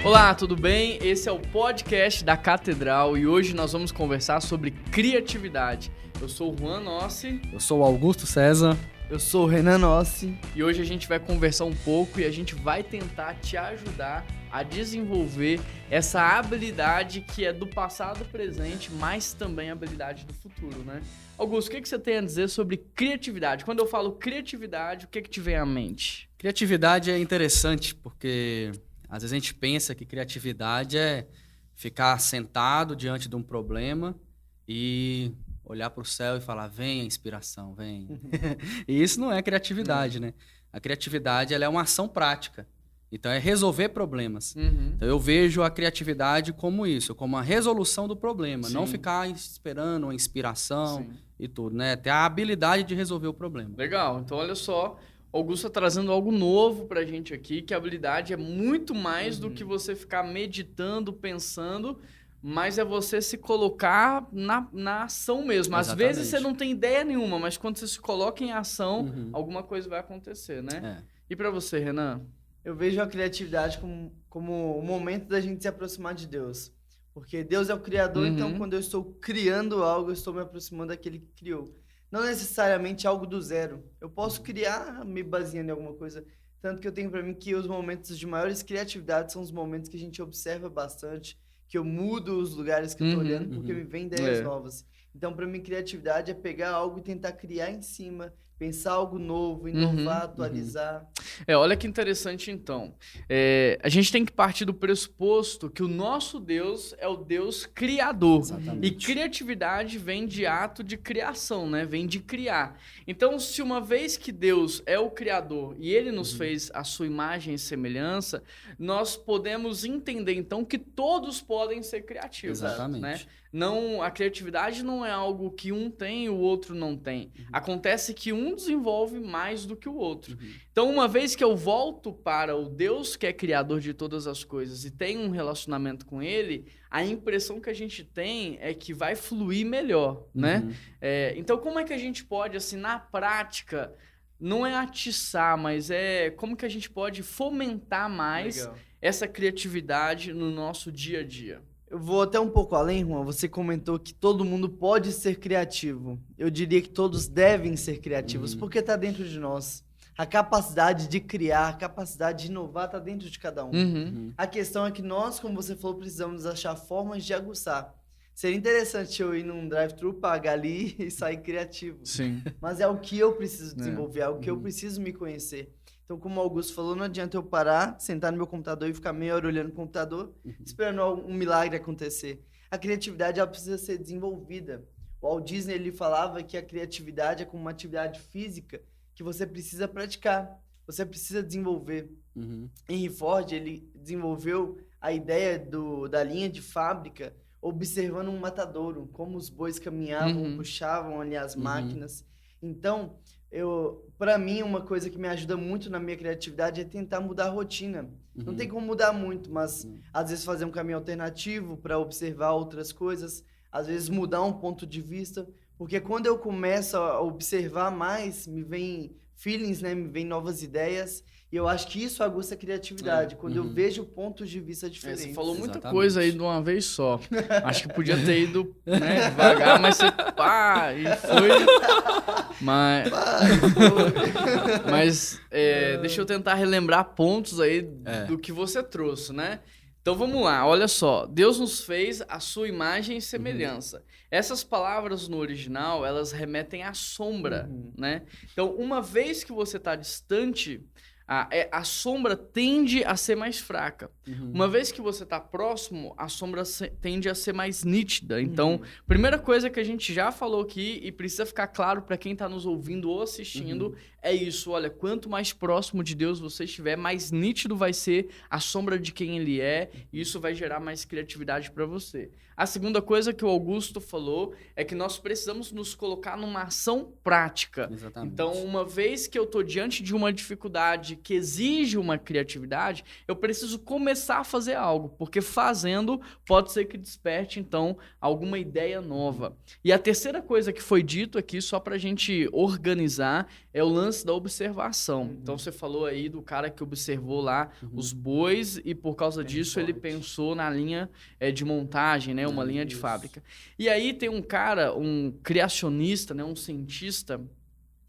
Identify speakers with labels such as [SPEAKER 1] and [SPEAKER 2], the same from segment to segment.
[SPEAKER 1] Olá, tudo bem? Esse é o podcast da Catedral e hoje nós vamos conversar sobre criatividade. Eu sou o Juan Nossi.
[SPEAKER 2] Eu sou o Augusto César.
[SPEAKER 3] Eu sou o Renan Nossi.
[SPEAKER 1] E hoje a gente vai conversar um pouco e a gente vai tentar te ajudar a desenvolver essa habilidade que é do passado, presente, mas também a habilidade do futuro, né? Augusto, o que você tem a dizer sobre criatividade? Quando eu falo criatividade, o que te vem à mente?
[SPEAKER 2] Criatividade é interessante porque às vezes a gente pensa que criatividade é ficar sentado diante de um problema e olhar para o céu e falar, vem a inspiração, vem. E isso não é criatividade, né? A criatividade ela é uma ação prática. Então, é resolver problemas. Então, eu vejo a criatividade como isso, como a resolução do problema. Sim. Não ficar esperando uma inspiração e tudo, né? Ter a habilidade de resolver o problema.
[SPEAKER 1] Legal. Então, olha só, o Augusto está trazendo algo novo pra gente aqui, que a habilidade é muito mais do que você ficar meditando, pensando, mas é você se colocar na ação mesmo. Às vezes você não tem ideia nenhuma, mas quando você se coloca em ação, alguma coisa vai acontecer, né? E para você, Renan?
[SPEAKER 3] Eu vejo a criatividade como o momento da gente se aproximar de Deus. Porque Deus é o Criador, então quando eu estou criando algo, eu estou me aproximando daquele que criou. Não necessariamente algo do zero. Eu posso criar me baseando em alguma coisa. Tanto que eu tenho para mim que os momentos de maiores criatividade são os momentos que a gente observa bastante, que eu mudo os lugares que eu estou olhando, porque me vem ideias novas. Então, para mim, criatividade é pegar algo e tentar criar em cima, pensar algo novo, inovar, atualizar.
[SPEAKER 1] Olha que interessante, então. A gente tem que partir do pressuposto que o nosso Deus é o Deus criador. Exatamente. E criatividade vem de ato de criação, né? Vem de criar. Então, se uma vez que Deus é o criador e Ele nos fez a sua imagem e semelhança, nós podemos entender, então, que todos podem ser criativos.
[SPEAKER 2] Exatamente.
[SPEAKER 1] Né? Não, a criatividade não é algo que um tem e o outro não tem. Acontece que um desenvolve mais do que o outro. Então, uma vez que eu volto para o Deus que é criador de todas as coisas e tenho um relacionamento com Ele, a impressão que a gente tem é que vai fluir melhor, né? Então, como é que a gente pode, assim, na prática, não é atiçar, mas como que a gente pode fomentar mais essa criatividade no nosso dia a dia?
[SPEAKER 3] Eu vou até um pouco além, Juan. Você comentou que todo mundo pode ser criativo. Eu diria que todos devem ser criativos, porque está dentro de nós. A capacidade de criar, a capacidade de inovar está dentro de cada um. A questão é que nós, como você falou, precisamos achar formas de aguçar. Seria interessante eu ir num drive-thru, pagar ali e sair criativo. Sim. Mas é o que eu preciso desenvolver, é o que eu preciso me conhecer. Então, como o Augusto falou, não adianta eu parar, sentar no meu computador e ficar meia hora olhando o computador, esperando um milagre acontecer. A criatividade, ela precisa ser desenvolvida. O Walt Disney, ele falava que a criatividade é como uma atividade física que você precisa praticar, você precisa desenvolver. Henry Ford, ele desenvolveu a ideia da linha de fábrica observando um matadouro, como os bois caminhavam, puxavam ali as máquinas. Então, para mim, uma coisa que me ajuda muito na minha criatividade é tentar mudar a rotina. Não tem como mudar muito, mas às vezes fazer um caminho alternativo para observar outras coisas, às vezes mudar um ponto de vista, porque quando eu começo a observar mais, me vem feelings, né? Me vem novas ideias, e eu acho que isso aguça a criatividade, quando eu vejo pontos de vista diferentes.
[SPEAKER 1] Você falou muita coisa aí de uma vez só. Acho que podia ter ido, né, devagar, mas você e foi. Mas deixa eu tentar relembrar pontos aí do que você trouxe, né? Então vamos lá, olha só. Deus nos fez a sua imagem e semelhança. Essas palavras no original, elas remetem à sombra, né? Então, uma vez que você está distante, a sombra tende a ser mais fraca. Uma vez que você está próximo, a sombra tende a ser mais nítida. Então, primeira coisa que a gente já falou aqui e precisa ficar claro para quem está nos ouvindo ou assistindo é isso. Olha, quanto mais próximo de Deus você estiver, mais nítido vai ser a sombra de quem Ele é, e isso vai gerar mais criatividade para você. A segunda coisa que o Augusto falou é que nós precisamos nos colocar numa ação prática. Exatamente. Então, uma vez que eu estou diante de uma dificuldade atividade que exige uma criatividade, eu preciso começar a fazer algo, porque fazendo pode ser que desperte, então, alguma ideia nova. E a terceira coisa que foi dito aqui, só para a gente organizar, é o lance da observação. Então, você falou aí do cara que observou lá os bois e, por causa disso, ele pensou na linha de montagem, né? Uma linha de fábrica. E aí tem um cara, um criacionista, né? Um cientista,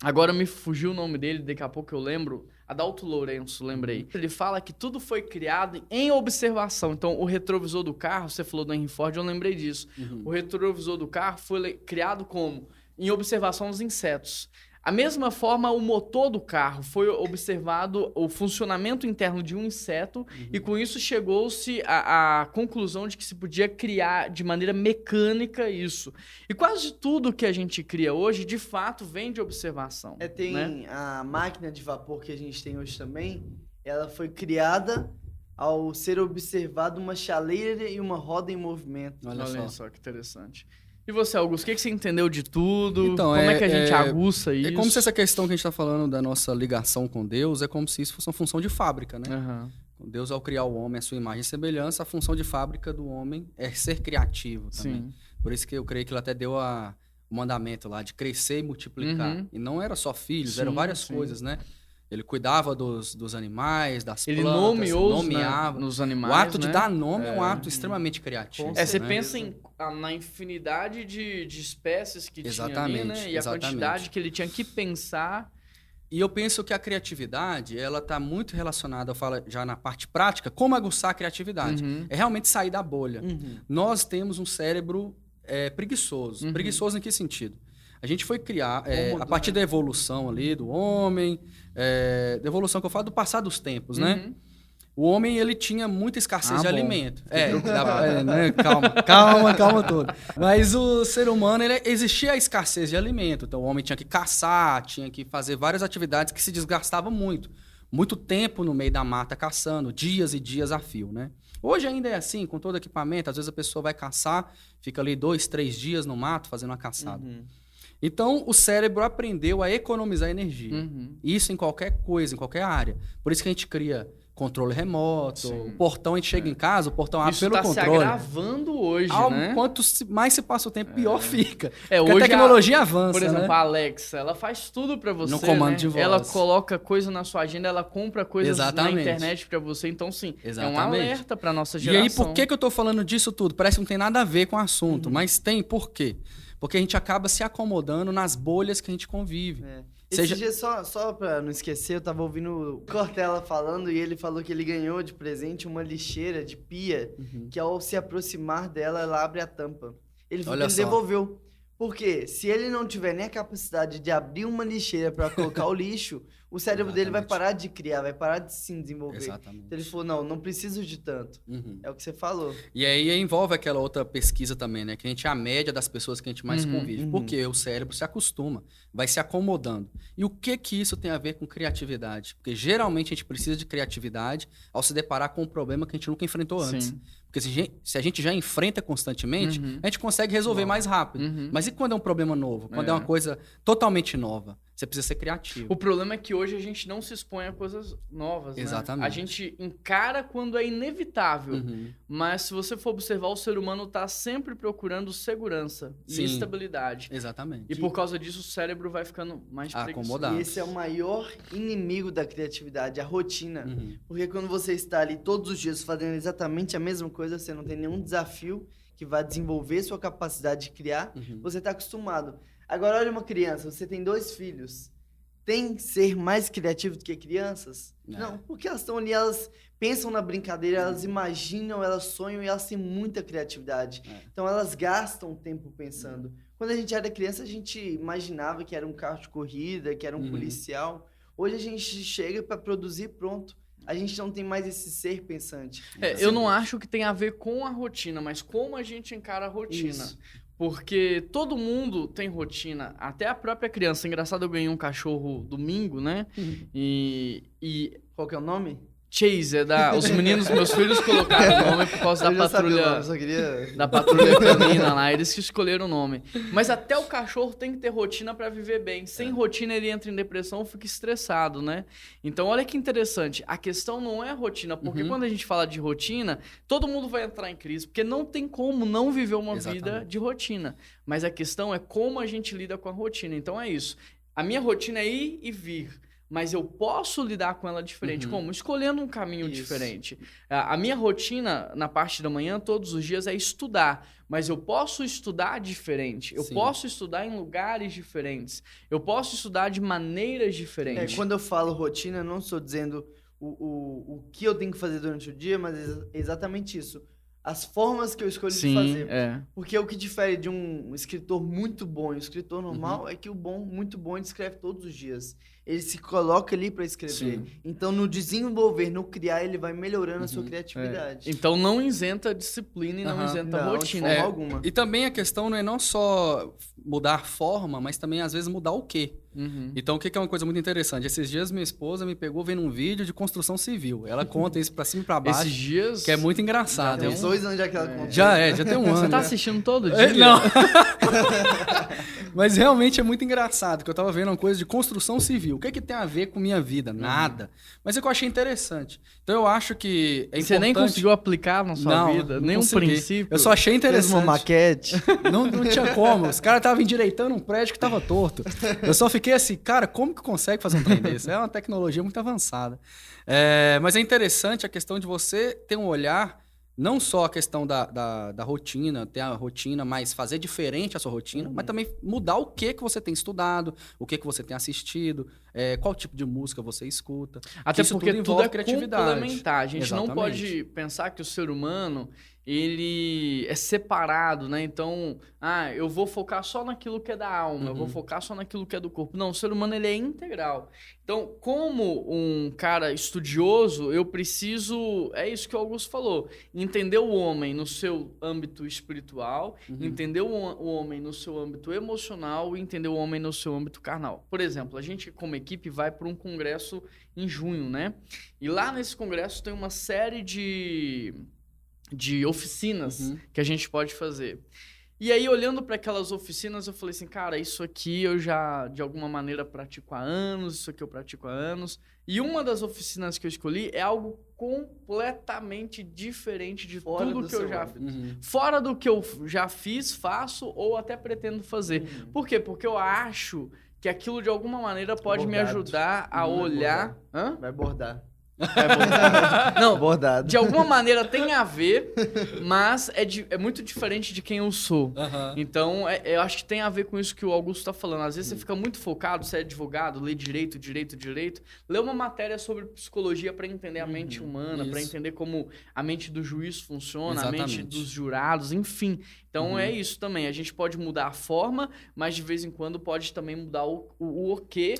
[SPEAKER 1] agora me fugiu o nome dele, daqui a pouco eu lembro, Adalto Lourenço, lembrei. Ele fala que tudo foi criado em observação. Então, o retrovisor do carro, você falou do Henry Ford, eu lembrei disso. O retrovisor do carro foi criado como? Em observação aos insetos. A mesma forma, o motor do carro foi observado o funcionamento interno de um inseto e com isso chegou-se à conclusão de que se podia criar de maneira mecânica isso. E quase tudo que a gente cria hoje, de fato, vem de observação.
[SPEAKER 3] Tem, né? A máquina de vapor que a gente tem hoje também, ela foi criada ao ser observado uma chaleira e uma roda em movimento.
[SPEAKER 1] Olha só que interessante. E você, Augusto, o que você entendeu de tudo? Então, como é que a gente aguça isso?
[SPEAKER 2] É como se essa questão que a gente está falando da nossa ligação com Deus, é como se isso fosse uma função de fábrica, né? Deus, ao criar o homem, a sua imagem e semelhança, a função de fábrica do homem é ser criativo também. Sim. Por isso que eu creio que ele até deu o mandamento lá de crescer e multiplicar. E não era só filhos, eram várias coisas, né? Ele cuidava dos animais, das plantas,
[SPEAKER 1] nomeava nos animais.
[SPEAKER 2] O ato de dar nome é um ato extremamente criativo.
[SPEAKER 1] Você pensa na infinidade de espécies que tinha ali, né? E a quantidade que ele tinha que pensar.
[SPEAKER 2] E eu penso que a criatividade, ela está muito relacionada, eu falo já na parte prática, como aguçar a criatividade. É realmente sair da bolha. Nós temos um cérebro preguiçoso. Preguiçoso em que sentido? A gente foi criar, a partir da evolução ali do homem, da evolução que eu falo do passar dos tempos, né? O homem, ele tinha muita escassez de alimento. Né? Calma todo. Mas o ser humano, existia a escassez de alimento. Então, o homem tinha que caçar, tinha que fazer várias atividades que se desgastavam muito. Muito tempo no meio da mata caçando, dias e dias a fio, né? Hoje ainda é assim, com todo equipamento. Às vezes a pessoa vai caçar, fica ali 2, 3 dias no mato fazendo uma caçada. Então, o cérebro aprendeu a economizar energia. Isso em qualquer coisa, em qualquer área. Por isso que a gente cria controle remoto, o portão, a gente chega em casa, o portão abre pelo controle. Isso
[SPEAKER 1] tá se agravando hoje, né?
[SPEAKER 2] Quanto mais se passa o tempo, pior fica. Porque hoje a tecnologia avança,
[SPEAKER 1] por exemplo,
[SPEAKER 2] né?
[SPEAKER 1] A Alexa, ela faz tudo pra você,
[SPEAKER 2] no comando de voz.
[SPEAKER 1] Ela coloca coisa na sua agenda, ela compra coisas na internet pra você. Então, sim, é um alerta pra nossa geração.
[SPEAKER 2] E aí, por que eu tô falando disso tudo? Parece que não tem nada a ver com o assunto, mas tem. Por quê? Porque a gente acaba se acomodando nas bolhas que a gente convive.
[SPEAKER 3] Esse dia, só pra não esquecer, eu tava ouvindo o Cortella falando e ele falou que ele ganhou de presente uma lixeira de pia que ao se aproximar dela, ela abre a tampa. Ele falou que ele devolveu. Porque se ele não tiver nem a capacidade de abrir uma lixeira para colocar o lixo, o cérebro dele vai parar de criar, vai parar de se desenvolver. Exatamente. Então ele falou, não preciso de tanto. É o que você falou.
[SPEAKER 2] E aí envolve aquela outra pesquisa também, né? Que a gente é a média das pessoas que a gente mais convive. Porque o cérebro se acostuma, vai se acomodando. E o que isso tem a ver com criatividade? Porque geralmente a gente precisa de criatividade ao se deparar com um problema que a gente nunca enfrentou antes. Porque se a gente já enfrenta constantemente, a gente consegue resolver mais rápido. Mas e quando é um problema novo? Quando é uma coisa totalmente nova? Você precisa ser criativo.
[SPEAKER 1] O problema é que hoje a gente não se expõe a coisas novas,
[SPEAKER 2] Exatamente.
[SPEAKER 1] Né? A gente encara quando é inevitável. Mas se você for observar, o ser humano está sempre procurando segurança e estabilidade.
[SPEAKER 2] Exatamente.
[SPEAKER 1] E por causa disso, o cérebro vai ficando mais
[SPEAKER 2] acomodado.
[SPEAKER 3] E esse é o maior inimigo da criatividade, a rotina. Porque quando você está ali todos os dias fazendo exatamente a mesma coisa, você não tem nenhum desafio que vai desenvolver sua capacidade de criar, você está acostumado. Agora, olha uma criança, você tem 2 filhos. Tem que ser mais criativo do que crianças? Não, porque elas estão ali, elas pensam na brincadeira, elas imaginam, elas sonham e elas têm muita criatividade. Então, elas gastam tempo pensando. Quando a gente era criança, a gente imaginava que era um carro de corrida, que era um policial. Hoje a gente chega para produzir pronto. A gente não tem mais esse ser pensante.
[SPEAKER 1] Eu não acho que tem a ver com a rotina, mas como a gente encara a rotina. Isso. Porque todo mundo tem rotina, até a própria criança. Engraçado, eu ganhei um cachorro domingo, né? E
[SPEAKER 3] qual que é o nome?
[SPEAKER 1] Chase, os meninos, meus filhos colocaram o nome por causa da patrulha.
[SPEAKER 3] Só queria...
[SPEAKER 1] Da patrulha canina lá, eles que escolheram o nome. Mas até o cachorro tem que ter rotina para viver bem. Sem rotina ele entra em depressão ou fica estressado, né? Então olha que interessante, a questão não é rotina, porque quando a gente fala de rotina, todo mundo vai entrar em crise, porque não tem como não viver uma vida de rotina. Mas a questão é como a gente lida com a rotina. Então é isso. A minha rotina é ir e vir. Mas eu posso lidar com ela diferente. Como? Escolhendo um caminho diferente. A minha rotina, na parte da manhã, todos os dias, é estudar. Mas eu posso estudar diferente. Eu posso estudar em lugares diferentes. Eu posso estudar de maneiras diferentes.
[SPEAKER 3] Quando eu falo rotina, eu não estou dizendo o que eu tenho que fazer durante o dia, mas é exatamente isso. As formas que eu escolho de fazer. Porque o que difere de um escritor muito bom e um escritor normal é que o muito bom, ele escreve todos os dias. Ele se coloca ali para escrever. Então, no desenvolver, no criar, ele vai melhorando a sua criatividade.
[SPEAKER 1] Então, não isenta a disciplina e não isenta a rotina.
[SPEAKER 3] De forma alguma.
[SPEAKER 2] E também a questão não é não só mudar forma, mas também, às vezes, mudar o quê. Então, o que é uma coisa muito interessante? Esses dias, minha esposa me pegou vendo um vídeo de construção civil. Ela conta isso pra cima e pra baixo.
[SPEAKER 1] Esses dias...
[SPEAKER 2] Que é muito engraçado.
[SPEAKER 3] Já tem uns 2 anos já que ela conta.
[SPEAKER 2] Já tem um ano.
[SPEAKER 1] Você tá assistindo todo dia?
[SPEAKER 2] Não. Mas realmente é muito engraçado, que eu tava vendo uma coisa de construção civil. O que tem a ver com minha vida? Nada. Mas é que eu achei interessante. Então eu acho que é importante...
[SPEAKER 1] Você nem conseguiu aplicar na sua vida?
[SPEAKER 2] Não
[SPEAKER 1] nenhum
[SPEAKER 2] consegui.
[SPEAKER 1] princípio?
[SPEAKER 2] Eu só achei interessante.
[SPEAKER 3] Fez uma maquete?
[SPEAKER 2] Não tinha como. Os caras estavam endireitando um prédio que tava torto. Eu só fiquei assim, cara, como que consegue fazer um trem desse? É uma tecnologia muito avançada. Mas é interessante a questão de você ter um olhar... Não só a questão da rotina, ter a rotina, mas fazer diferente a sua rotina, mas também mudar o que você tem estudado, o que você tem assistido, qual tipo de música você escuta.
[SPEAKER 1] Até porque tudo é
[SPEAKER 2] criatividade.
[SPEAKER 1] Complementar. A gente não pode pensar que o ser humano ele é separado, né? Então, eu vou focar só naquilo que é da alma, eu vou focar só naquilo que é do corpo. Não, o ser humano ele é integral. Então, como um cara estudioso, eu preciso, é isso que o Augusto falou, entender o homem no seu âmbito espiritual, entender o homem no seu âmbito emocional e entender o homem no seu âmbito carnal. Por exemplo, a gente como equipe vai para um congresso em junho, né? E lá nesse congresso tem uma série de oficinas que a gente pode fazer. E aí, olhando para aquelas oficinas, eu falei assim, cara, isso aqui eu já, de alguma maneira, pratico há anos, isso aqui eu pratico há anos. E uma das oficinas que eu escolhi é algo completamente diferente de tudo que eu já fiz. Fora do que eu já fiz, faço ou até pretendo fazer. Por quê? Porque eu acho que aquilo, de alguma maneira, pode me ajudar a olhar...
[SPEAKER 3] Vai bordar.
[SPEAKER 1] Não,
[SPEAKER 3] bordado.
[SPEAKER 1] De alguma maneira tem a ver, mas é muito diferente de quem eu sou. Então, eu acho que tem a ver com isso que o Augusto está falando. Às vezes você fica muito focado, você é advogado, lê direito. Lê uma matéria sobre psicologia para entender a mente humana, para entender como a mente do juiz funciona, a mente dos jurados, enfim. Então, é isso também. A gente pode mudar a forma, mas de vez em quando pode também mudar o quê.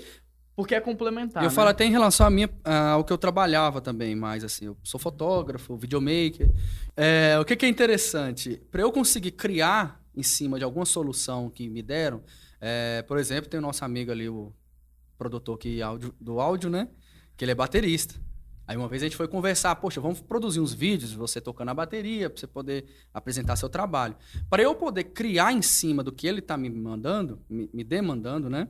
[SPEAKER 1] Porque é complementar.
[SPEAKER 2] Eu falo até em relação ao que eu trabalhava também, mais assim, eu sou fotógrafo, videomaker. O que é interessante? Para eu conseguir criar em cima de alguma solução que me deram, por exemplo, tem o nosso amigo ali, o produtor do áudio, né? Que ele é baterista. Aí uma vez a gente foi conversar, poxa, vamos produzir uns vídeos de você tocando a bateria, para você poder apresentar seu trabalho. Para eu poder criar em cima do que ele está me mandando, me demandando, né?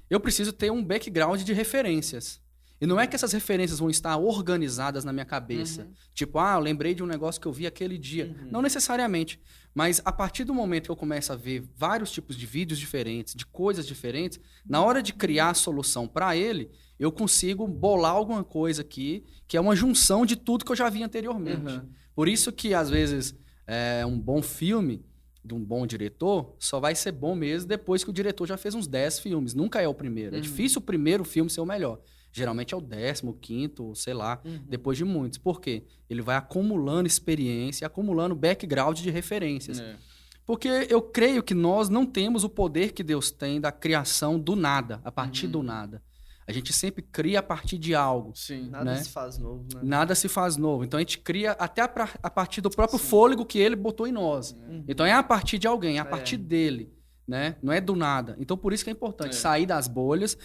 [SPEAKER 2] Eu preciso ter um background de referências. E não é que essas referências vão estar organizadas na minha cabeça. Tipo, eu lembrei de um negócio que eu vi aquele dia. Não necessariamente. Mas a partir do momento que eu começo a ver vários tipos de vídeos diferentes, de coisas diferentes, na hora de criar a solução para ele, eu consigo bolar alguma coisa aqui que é uma junção de tudo que eu já vi anteriormente. Por isso que, às vezes, um bom filme de um bom diretor, só vai ser bom mesmo depois que o diretor já fez uns 10 filmes. Nunca é o primeiro. É difícil o primeiro filme ser o melhor. Geralmente é o 10º, 5º, sei lá, depois de muitos. Por quê? Ele vai acumulando experiência, acumulando background de referências. Porque eu creio que nós não temos o poder que Deus tem da criação do nada, a partir do nada. A gente sempre cria a partir de algo.
[SPEAKER 3] Nada se faz novo, né?
[SPEAKER 2] Nada se faz novo. Então a gente cria até a partir do próprio fôlego que ele botou em nós. Então é a partir de alguém, é a partir dele. né? Não é do nada. Então, por isso que é importante sair das bolhas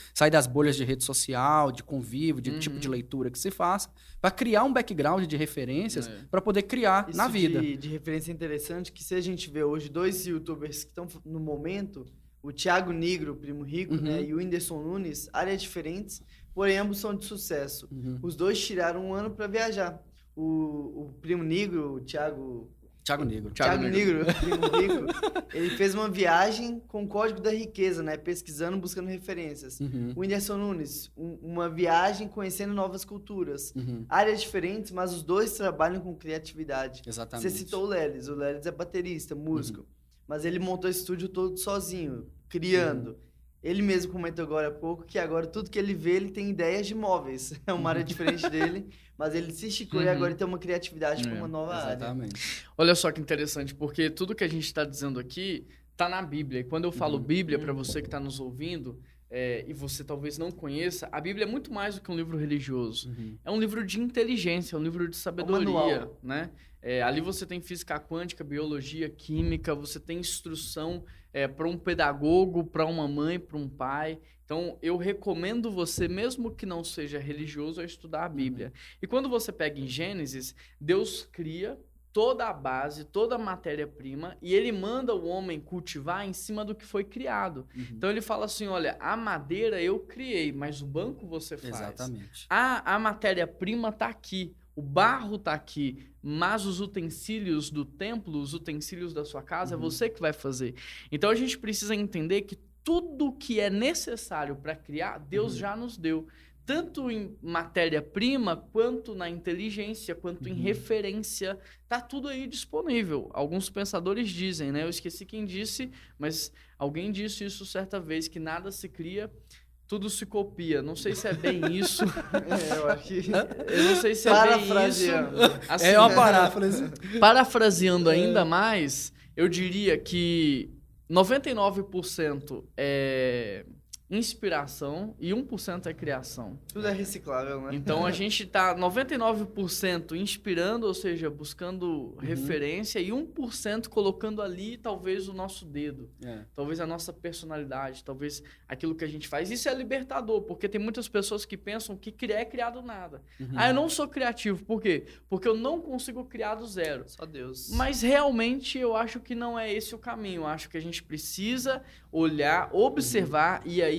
[SPEAKER 2] de rede social, de convívio, de tipo de leitura que se faça, para criar um background de referências para poder criar
[SPEAKER 3] isso
[SPEAKER 2] na vida.
[SPEAKER 3] De referência interessante, que se a gente vê hoje 2 youtubers que estão no momento, o Thiago Nigro, o Primo Rico, né, e o Whindersson Nunes, áreas diferentes, porém ambos são de sucesso. Os dois tiraram um ano para viajar. O Primo Nigro, o Thiago Nigro, Primo Rico, ele fez uma viagem com o Código da Riqueza, né? Pesquisando, buscando referências. O Whindersson Nunes, uma viagem conhecendo novas culturas. Áreas diferentes, mas os dois trabalham com criatividade.
[SPEAKER 2] Exatamente.
[SPEAKER 3] Você citou o Lelis é baterista, músico. Mas ele montou esse estúdio todo sozinho, criando. Ele mesmo comentou agora há pouco que agora tudo que ele vê, ele tem ideias de móveis. É uma área diferente dele, mas ele se esticou e agora ele tem uma criatividade para uma nova área.
[SPEAKER 1] Olha só que interessante, porque tudo que a gente está dizendo aqui está na Bíblia. E quando eu falo Bíblia, para você que está nos ouvindo, e você talvez não conheça, a Bíblia é muito mais do que um livro religioso. É um livro de inteligência, é um livro de sabedoria, né? Ali você tem física quântica, biologia, química, você tem instrução para um pedagogo, para uma mãe, para um pai. Então, eu recomendo você, mesmo que não seja religioso, a estudar a Bíblia. E quando você pega em Gênesis, Deus cria toda a base, toda a matéria-prima, e ele manda o homem cultivar em cima do que foi criado. Então ele fala assim, olha, a madeira eu criei, mas o banco você faz.
[SPEAKER 2] Exatamente.
[SPEAKER 1] A matéria-prima está aqui, o barro está aqui, mas os utensílios do templo, os utensílios da sua casa, é você que vai fazer. Então a gente precisa entender que tudo que é necessário para criar, Deus já nos deu. Tanto em matéria-prima, quanto na inteligência, quanto em referência, tá tudo aí disponível. Alguns pensadores dizem, né? Eu esqueci quem disse, mas alguém disse isso certa vez, que nada se cria, tudo se copia. Não sei se é bem isso.
[SPEAKER 3] Eu acho que...
[SPEAKER 1] Eu não sei se é bem isso.
[SPEAKER 2] Assim, é uma paráfrase.
[SPEAKER 1] Parafraseando ainda mais, eu diria que 99% é inspiração e 1% é criação.
[SPEAKER 3] Tudo é reciclável, né?
[SPEAKER 1] Então a gente tá 99% inspirando, ou seja, buscando referência, e 1% colocando ali talvez o nosso dedo, talvez a nossa personalidade, talvez aquilo que a gente faz. Isso é libertador, porque tem muitas pessoas que pensam que criar é criar do nada. Eu não sou criativo. Por quê? Porque eu não consigo criar do zero.
[SPEAKER 3] Só Deus.
[SPEAKER 1] Mas realmente eu acho que não é esse o caminho. Eu acho que a gente precisa olhar, observar, e aí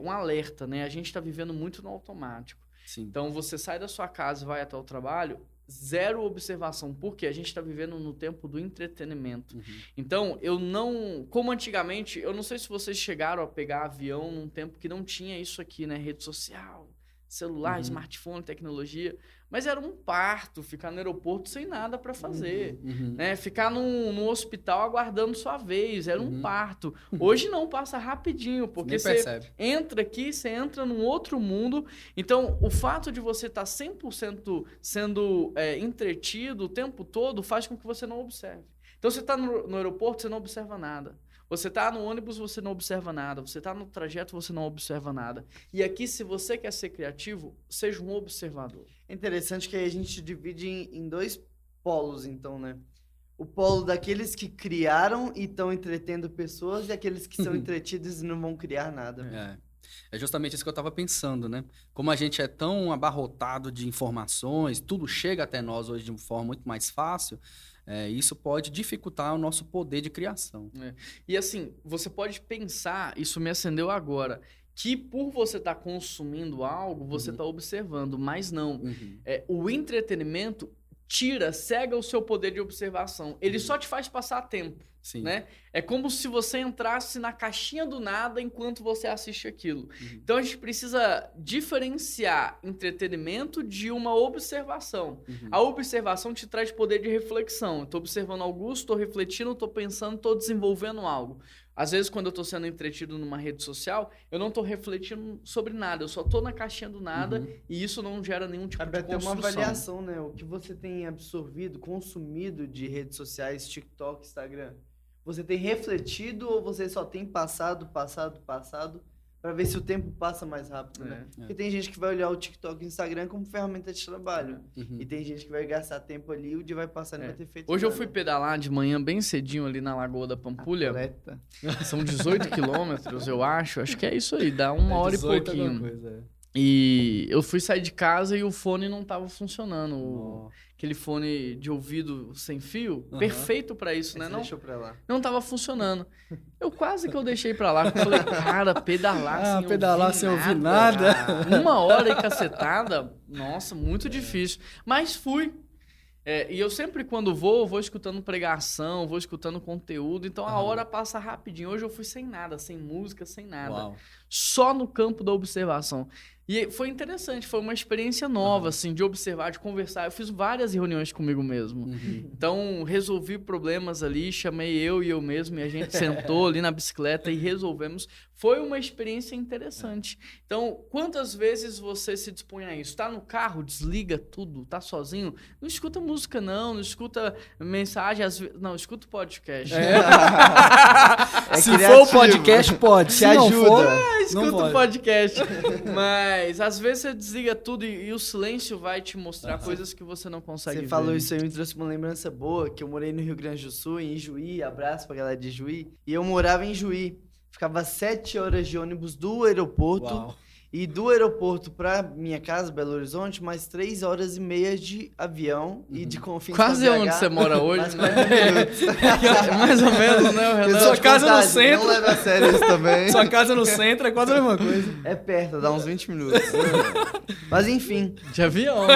[SPEAKER 1] um alerta, né? A gente está vivendo muito no automático.
[SPEAKER 2] Sim.
[SPEAKER 1] Então, você sai da sua casa e vai até o trabalho, zero observação, porque a gente está vivendo no tempo do entretenimento. Então, como antigamente, eu não sei se vocês chegaram a pegar avião num tempo que não tinha isso aqui, né? Rede social, celular, smartphone, tecnologia, mas era um parto ficar no aeroporto sem nada para fazer, né? Ficar num hospital aguardando sua vez, era um parto. Hoje não, passa rapidinho, porque você entra aqui, você entra num outro mundo. Então, o fato de você estar 100% sendo entretido o tempo todo faz com que você não observe. Então, você está no aeroporto, você não observa nada. Você está no ônibus, você não observa nada. Você está no trajeto, você não observa nada. E aqui, se você quer ser criativo, seja um observador.
[SPEAKER 3] É interessante que aí a gente divide em 2 polos, então, né? O polo daqueles que criaram e estão entretendo pessoas, e aqueles que são entretidos e não vão criar nada.
[SPEAKER 2] É justamente isso que eu estava pensando, né? Como a gente é tão abarrotado de informações, tudo chega até nós hoje de uma forma muito mais fácil, isso pode dificultar o nosso poder de criação.
[SPEAKER 1] E assim, você pode pensar, isso me acendeu agora, que por você estar consumindo algo, você está observando, mas não. O entretenimento cega o seu poder de observação. Ele só te faz passar tempo.
[SPEAKER 2] Sim.
[SPEAKER 1] Né? É como se você entrasse na caixinha do nada enquanto você assiste aquilo. Então a gente precisa diferenciar entretenimento de uma observação. A observação te traz poder de reflexão. Eu estou observando algo, estou refletindo, estou pensando, estou desenvolvendo algo. Às vezes, quando eu estou sendo entretido numa rede social, eu não estou refletindo sobre nada, eu só estou na caixinha do nada, e isso não gera nenhum tipo de construção.
[SPEAKER 3] Tem uma avaliação, né? O que você tem absorvido, consumido de redes sociais, TikTok, Instagram. Você tem refletido ou você só tem passado para pra ver se o tempo passa mais rápido, né? Porque tem gente que vai olhar o TikTok e o Instagram como ferramenta de trabalho. E tem gente que vai gastar tempo ali e o dia vai passar e não vai ter feito
[SPEAKER 1] Hoje
[SPEAKER 3] nada.
[SPEAKER 1] eu fui pedalar de manhã bem cedinho ali na Lagoa da Pampulha.
[SPEAKER 3] Atleta.
[SPEAKER 1] São 18 quilômetros, eu acho. Acho que é isso aí, dá 1 hora e
[SPEAKER 2] 18
[SPEAKER 1] pouquinho.
[SPEAKER 2] coisa,
[SPEAKER 1] E eu fui sair de casa e o fone não tava funcionando. Aquele fone de ouvido sem fio, perfeito pra isso, né? Não,
[SPEAKER 3] Deixou pra lá.
[SPEAKER 1] não tava funcionando. Quase que eu deixei pra lá, porque eu falei, cara, pedalar
[SPEAKER 2] sem ouvir nada.
[SPEAKER 1] 1 hora e cacetada, nossa, muito difícil. Mas fui. E eu sempre, quando vou escutando pregação, vou escutando conteúdo, então a hora passa rapidinho. Hoje eu fui sem nada, sem música, sem nada.
[SPEAKER 2] Uau.
[SPEAKER 1] Só no campo da observação. E foi interessante, foi uma experiência nova, assim, de observar, de conversar. Eu fiz várias reuniões comigo mesmo. Então, resolvi problemas ali, chamei eu e eu mesmo, e a gente sentou ali na bicicleta e resolvemos. Foi uma experiência interessante. Então, quantas vezes você se dispõe a isso? Tá no carro, desliga tudo, tá sozinho? Não escuta música, não escuta mensagem, não, escuta o podcast.
[SPEAKER 2] Se for o podcast, pode. Se não for,
[SPEAKER 1] escuta
[SPEAKER 2] não
[SPEAKER 1] o podcast. Mas às vezes você desliga tudo e o silêncio vai te mostrar coisas que você não consegue ver.
[SPEAKER 3] Você falou isso aí, me trouxe uma lembrança boa, que eu morei no Rio Grande do Sul, em Juí, abraço pra galera de Juí, e eu morava em Juí. Ficava 7 horas de ônibus do aeroporto.
[SPEAKER 2] Uau.
[SPEAKER 3] E do aeroporto pra minha casa, Belo Horizonte, mais 3 horas e meia de avião e de Confins
[SPEAKER 1] Quase
[SPEAKER 3] pra BH,
[SPEAKER 1] onde você mora hoje,
[SPEAKER 3] mais
[SPEAKER 1] né?
[SPEAKER 3] 40 minutos.
[SPEAKER 1] Mais ou menos, né, Renan?
[SPEAKER 2] Sua casa no
[SPEAKER 3] Vontade,
[SPEAKER 2] centro.
[SPEAKER 3] Não leva a sério isso também.
[SPEAKER 2] Sua casa no centro é quase a mesma coisa.
[SPEAKER 3] É perto, dá uns 20 minutos. Mas enfim,
[SPEAKER 1] De avião, né?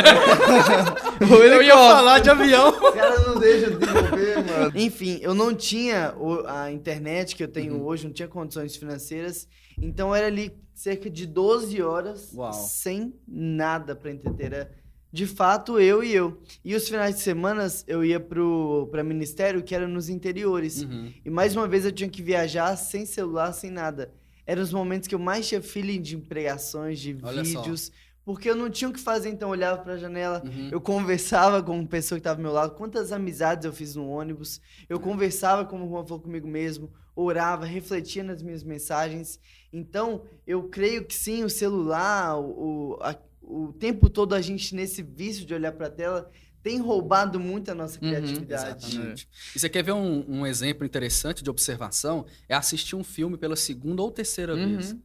[SPEAKER 2] Eu ia falar de avião.
[SPEAKER 3] o cara não deixa eu desenvolver, mano. Enfim, eu não tinha a internet que eu tenho hoje, não tinha condições financeiras. Então era ali cerca de 12 horas sem nada pra entreter. Era, de fato, eu e eu. E os finais de semana eu ia pra ministério, que era nos interiores. E mais uma vez eu tinha que viajar sem celular, sem nada. Eram os momentos que eu mais tinha feeling de pregações, de vídeos. Porque eu não tinha o que fazer, então eu olhava pra janela, eu conversava com uma pessoa que tava ao meu lado, quantas amizades eu fiz no ônibus, eu conversava, como o Juan falou, comigo mesmo, orava, refletia nas minhas mensagens. Então, eu creio que sim, o celular, o tempo todo a gente nesse vício de olhar pra tela, tem roubado muito a nossa criatividade.
[SPEAKER 2] Exatamente. E você quer ver um exemplo interessante de observação? É assistir um filme pela 2ª ou 3ª vez.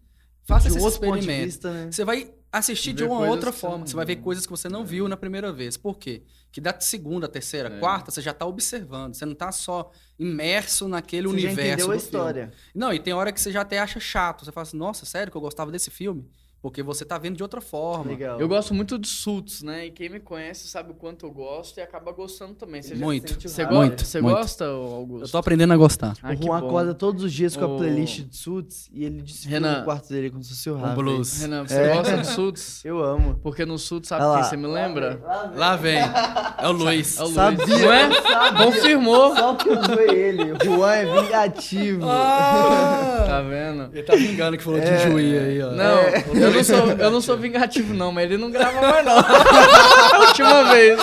[SPEAKER 2] Faça esse experimento.
[SPEAKER 3] Né?
[SPEAKER 2] Você vai assistir de uma outra forma. Você vai ver coisas que você não viu na primeira vez. Por quê? Que da 2ª, 3ª, 4ª, você já está observando. Você não está só imerso naquele universo.
[SPEAKER 3] Já entendeu
[SPEAKER 2] do
[SPEAKER 3] a história.
[SPEAKER 2] Filme. Não, e tem hora que você já até acha chato. Você fala assim, nossa, sério que eu gostava desse filme? Porque você tá vendo de outra forma.
[SPEAKER 3] Legal.
[SPEAKER 1] Eu gosto muito de Suits, né? E quem me conhece sabe o quanto eu gosto e acaba gostando também. Você
[SPEAKER 2] Você
[SPEAKER 1] gosta, Augusto?
[SPEAKER 2] Eu tô aprendendo a gostar.
[SPEAKER 3] O Juan acorda todos os dias com a playlist de Suits e ele desfila no quarto dele como se fosse o Harvey.
[SPEAKER 2] blues.
[SPEAKER 1] Renan, você gosta de Suits?
[SPEAKER 3] Eu amo.
[SPEAKER 1] Porque no Suits, sabe quem você me lembra?
[SPEAKER 2] Lá vem. É o Luiz.
[SPEAKER 1] É o Luiz.
[SPEAKER 3] Sabia,
[SPEAKER 1] Não é?
[SPEAKER 3] sabia.
[SPEAKER 1] Confirmou.
[SPEAKER 3] Só que eu zoei ele. O Juan é vingativo.
[SPEAKER 1] Tá vendo?
[SPEAKER 2] Ele tá vingando que falou de Juí aí, ó.
[SPEAKER 1] Não, eu não sou vingativo não, mas ele não grava mais não. A última vez.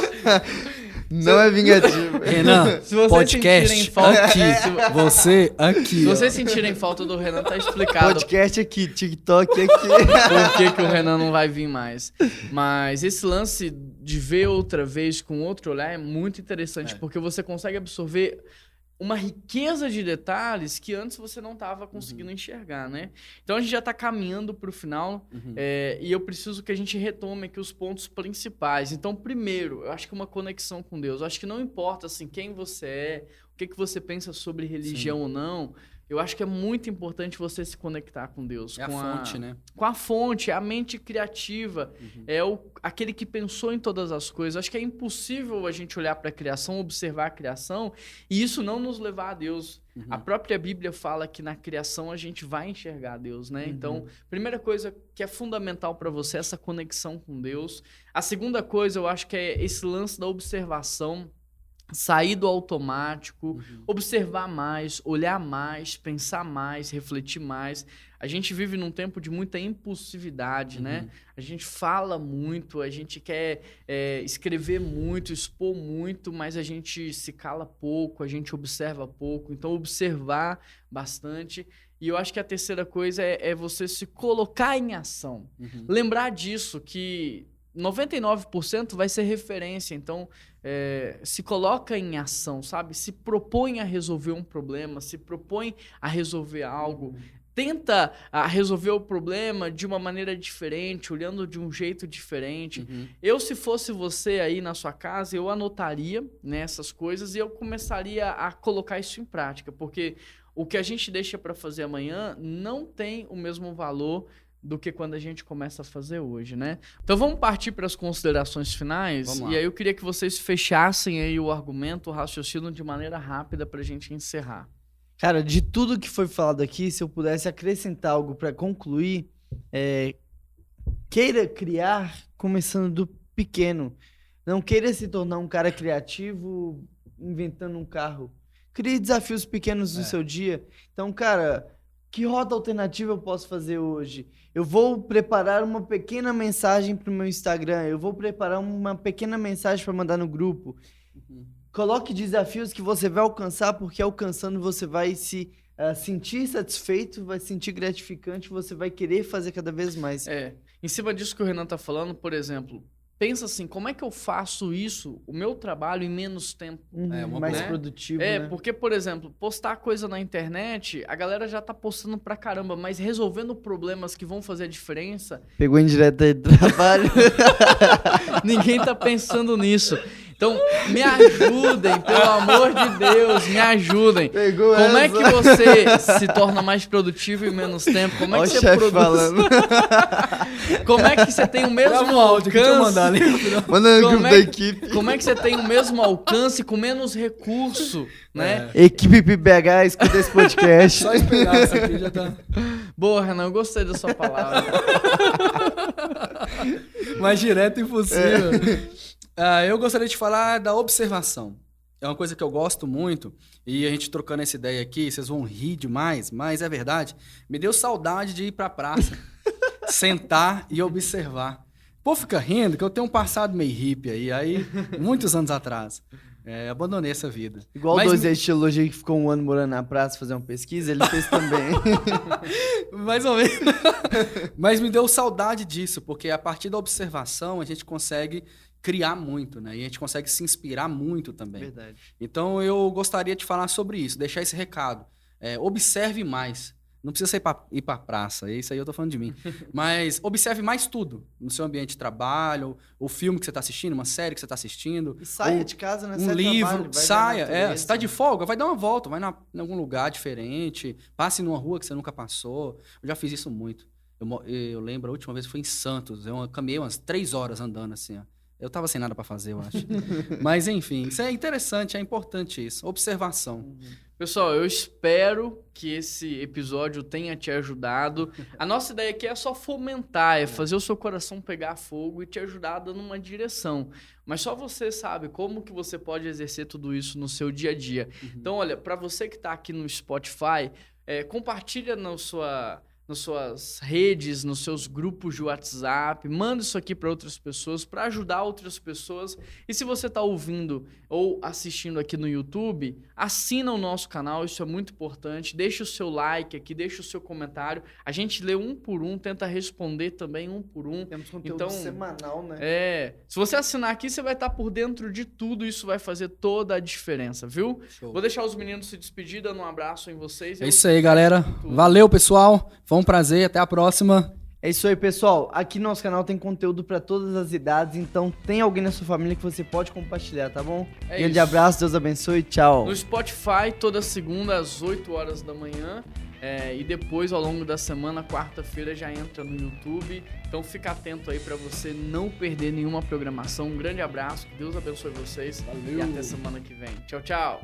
[SPEAKER 3] Não é vingativo.
[SPEAKER 2] Renan,
[SPEAKER 1] Se vocês
[SPEAKER 2] podcast
[SPEAKER 1] sentirem falta-
[SPEAKER 2] aqui. Você aqui.
[SPEAKER 1] Se
[SPEAKER 2] ó.
[SPEAKER 1] vocês sentirem falta do Renan, tá explicado
[SPEAKER 3] Podcast aqui, TikTok aqui.
[SPEAKER 1] por que o Renan não vai vir mais. Mas esse lance de ver outra vez com outro olhar é muito interessante, porque você consegue absorver uma riqueza de detalhes que antes você não estava conseguindo enxergar, né? Então a gente já está caminhando para o final e eu preciso que a gente retome aqui os pontos principais. Então, primeiro, eu acho que uma conexão com Deus. Eu acho que não importa assim, quem você é, o que você pensa sobre religião ou não. Eu acho que é muito importante você se conectar com Deus.
[SPEAKER 2] É
[SPEAKER 1] com
[SPEAKER 2] a fonte, né?
[SPEAKER 1] Com a fonte, a mente criativa. É aquele que pensou em todas as coisas. Acho que é impossível a gente olhar para a criação, observar a criação e isso não nos levar a Deus. A própria Bíblia fala que na criação a gente vai enxergar Deus, né? Então, primeira coisa que é fundamental para você é essa conexão com Deus. A segunda coisa, eu acho que é esse lance da observação. Sair do automático, observar mais, olhar mais, pensar mais, refletir mais. A gente vive num tempo de muita impulsividade, né? A gente fala muito, a gente quer escrever muito, expor muito, mas a gente se cala pouco, a gente observa pouco. Então, observar bastante. E eu acho que a terceira coisa é você se colocar em ação. Lembrar disso, que 99% vai ser referência. Então, se coloca em ação, sabe? Se propõe a resolver um problema, se propõe a resolver algo. Tenta resolver o problema de uma maneira diferente, olhando de um jeito diferente. Eu, se fosse você aí na sua casa, eu anotaria, né, essas coisas e eu começaria a colocar isso em prática, porque o que a gente deixa para fazer amanhã não tem o mesmo valor do que quando a gente começa a fazer hoje, né? Então vamos partir para as considerações finais. E aí eu queria que vocês fechassem aí o argumento, o raciocínio de maneira rápida para a gente encerrar.
[SPEAKER 3] Cara, de tudo que foi falado aqui, se eu pudesse acrescentar algo para concluir, queira criar começando do pequeno. Não queira se tornar um cara criativo inventando um carro. Crie desafios pequenos no seu dia. Então, cara, que rota alternativa eu posso fazer hoje? Eu vou preparar uma pequena mensagem para o meu Instagram. Eu vou preparar uma pequena mensagem para mandar no grupo. Coloque desafios que você vai alcançar, porque alcançando você vai se sentir satisfeito, vai se sentir gratificante, você vai querer fazer cada vez mais.
[SPEAKER 1] Em cima disso que o Renan tá falando, por exemplo, pensa assim, como é que eu faço isso, o meu trabalho, em menos tempo?
[SPEAKER 3] Mais produtivo, né?
[SPEAKER 1] Porque, por exemplo, postar coisa na internet, a galera já tá postando pra caramba, mas resolvendo problemas que vão fazer a diferença...
[SPEAKER 3] Pegou indireta aí do trabalho.
[SPEAKER 1] Ninguém tá pensando nisso. Então, me ajudem, pelo amor de Deus, me ajudem.
[SPEAKER 3] Pegou
[SPEAKER 1] Como
[SPEAKER 3] essa.
[SPEAKER 1] é que você se torna mais produtivo em menos tempo? Como é que você produz?
[SPEAKER 3] Falando.
[SPEAKER 1] Como é que você tem o mesmo alcance?
[SPEAKER 3] Manda no grupo da equipe.
[SPEAKER 1] Como é que você tem o mesmo alcance com menos recurso, né?
[SPEAKER 3] Equipe PBH, escuta esse podcast.
[SPEAKER 2] Só esperar isso aqui já tá.
[SPEAKER 1] Boa, Renan, eu gostei da sua palavra.
[SPEAKER 2] Mais direto e possível. Eu gostaria de falar da observação. É uma coisa que eu gosto muito, e a gente trocando essa ideia aqui, vocês vão rir demais, mas é verdade. Me deu saudade de ir pra praça, sentar e observar. Pô, fica rindo que eu tenho um passado meio hippie aí muitos anos atrás. Abandonei essa vida.
[SPEAKER 3] Igual o 2 Estilogia que ficou um ano morando na praça fazer uma pesquisa, ele fez também.
[SPEAKER 2] Mais ou menos. Mas me deu saudade disso, porque a partir da observação a gente consegue criar muito, né? E a gente consegue se inspirar muito também.
[SPEAKER 3] Verdade.
[SPEAKER 2] Então eu gostaria de falar sobre isso, deixar esse recado. Observe mais. Não precisa ir para praça, isso aí eu tô falando de mim. Mas observe mais tudo no seu ambiente de trabalho, o filme que você está assistindo, uma série que você está assistindo.
[SPEAKER 3] E saia de casa, né?
[SPEAKER 2] Um livro, saia. Você está de folga, vai dar uma volta, vai em algum lugar diferente, passe numa rua que você nunca passou. Eu já fiz isso muito. Eu lembro, a última vez foi em Santos, eu caminhei umas 3 horas andando assim, ó. Eu tava sem nada para fazer, eu acho. Mas, enfim, isso é interessante, é importante isso. Observação.
[SPEAKER 1] Pessoal, eu espero que esse episódio tenha te ajudado. A nossa ideia aqui é só fomentar, é fazer o seu coração pegar fogo e te ajudar dando uma direção. Mas só você sabe como que você pode exercer tudo isso no seu dia a dia. Então, olha, para você que tá aqui no Spotify, compartilha nas suas redes, nos seus grupos de WhatsApp, manda isso aqui para outras pessoas, para ajudar outras pessoas. E se você está ouvindo ou assistindo aqui no YouTube, assina o nosso canal, isso é muito importante. Deixa o seu like aqui, deixa o seu comentário. A gente lê um por um, tenta responder também um por um.
[SPEAKER 3] Temos conteúdo semanal, né?
[SPEAKER 1] Se você assinar aqui, você vai estar por dentro de tudo, isso vai fazer toda a diferença, viu?
[SPEAKER 2] Show.
[SPEAKER 1] Vou deixar os meninos se despedir, dando um abraço em vocês.
[SPEAKER 2] É isso aí, galera. Valeu, pessoal. Foi um prazer, até a próxima.
[SPEAKER 3] É isso aí, pessoal. Aqui no nosso canal tem conteúdo para todas as idades, então tem alguém na sua família que você pode compartilhar, tá bom? Grande abraço, Deus abençoe, tchau.
[SPEAKER 1] No Spotify, toda segunda às 8 horas da manhã, e depois, ao longo da semana, quarta-feira, já entra no YouTube. Então fica atento aí para você não perder nenhuma programação. Um grande abraço, que Deus abençoe vocês.
[SPEAKER 2] Valeu.
[SPEAKER 1] E até semana que vem. Tchau, tchau.